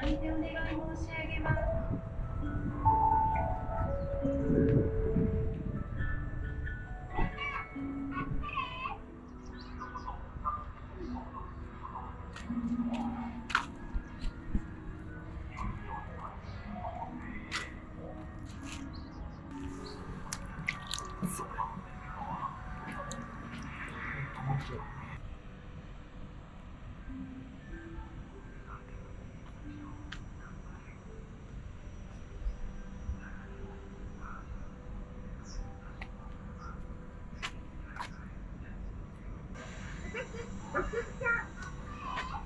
にてお願い申し上げます。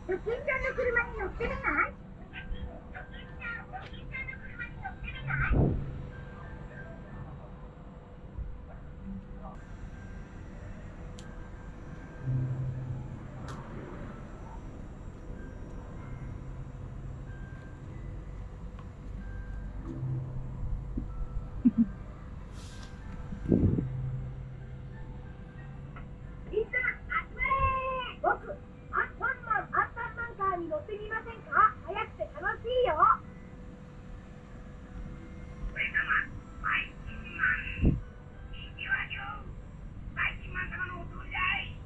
ドキンちゃんの車に乗ってみない？みんな集まれ！僕、アンパンマンカーに乗ってみませんか？速くて楽しいよ。俺様、バイキンマン。いいわよ。バイキンマン様のお通りだい。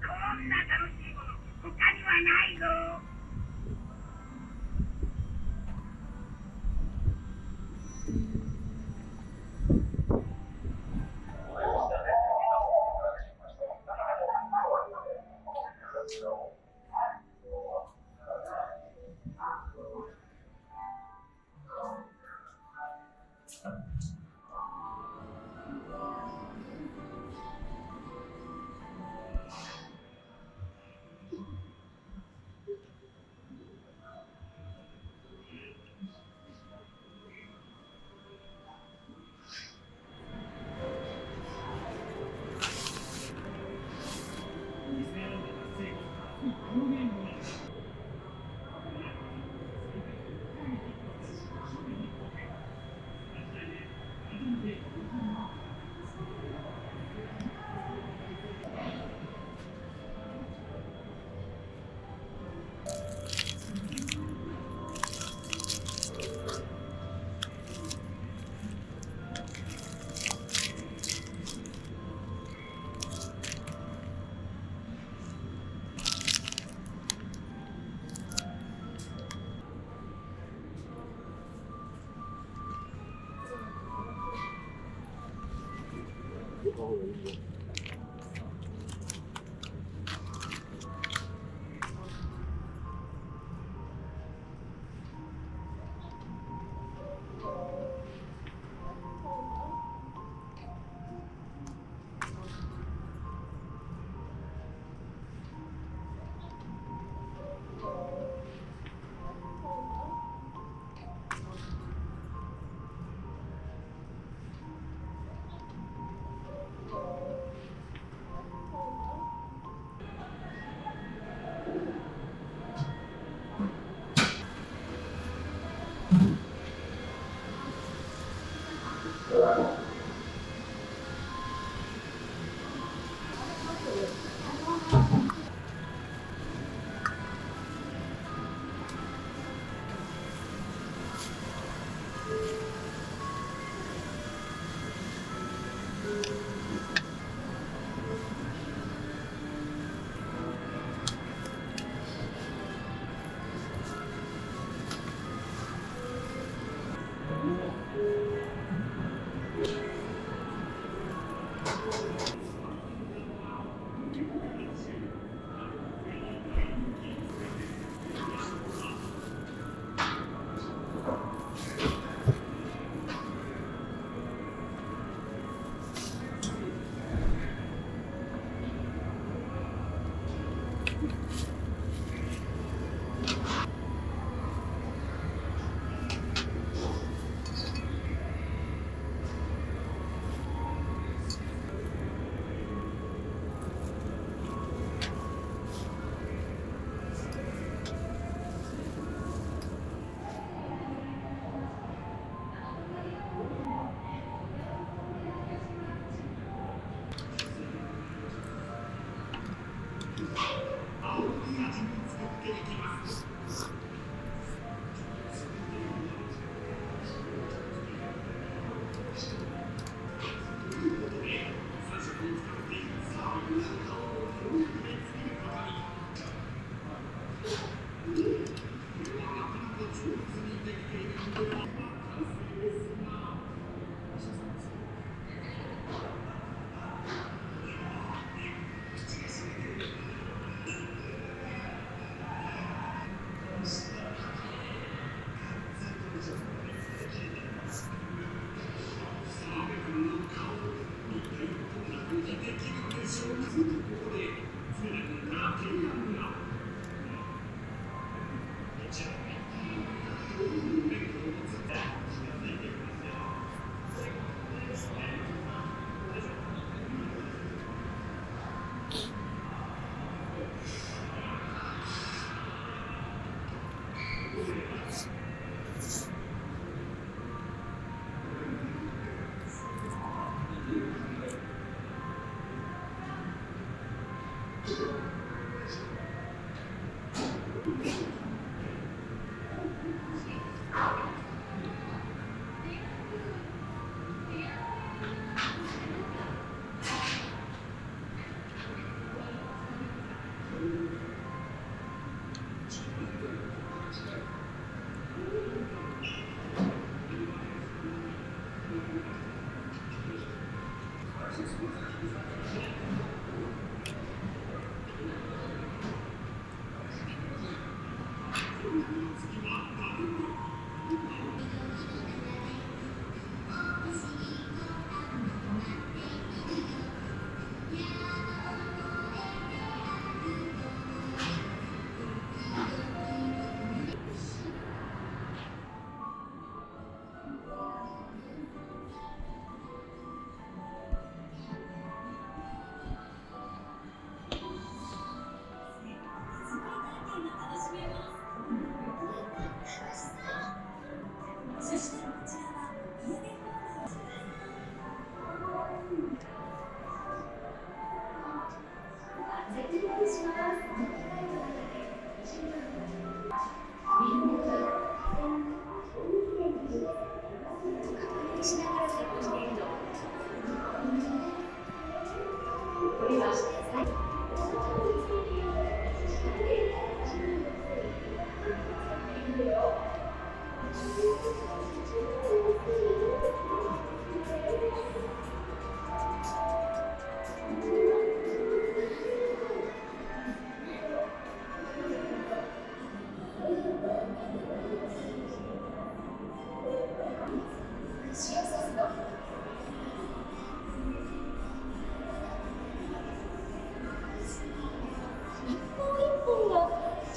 こんな楽しいもの、他にはないぞ。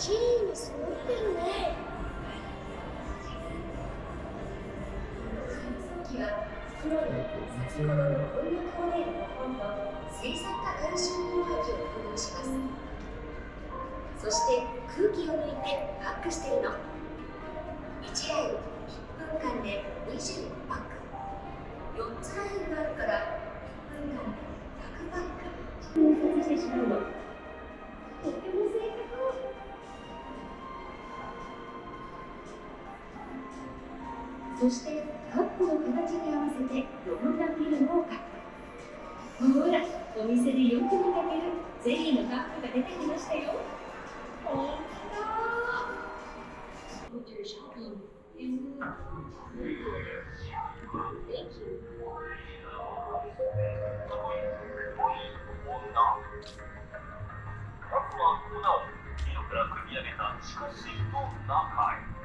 綺麗に揃ってるね。次は黒に先ほどの翻訳モデルの本と水酸化カルシウム溶液を投入します。そして空気を抜いてパックしてるの。1ライン1分間で25パック、4つラインがあるから1分間で100パック印刷してしまうの。とっても正確。そしてカップの形に合わせて余分なフィルムをカット。ほら、お店でよく見かけるゼリーのカップが出てきましたよ。ほんとだ。まずは粉を2度から組み上げた地下水の中へ。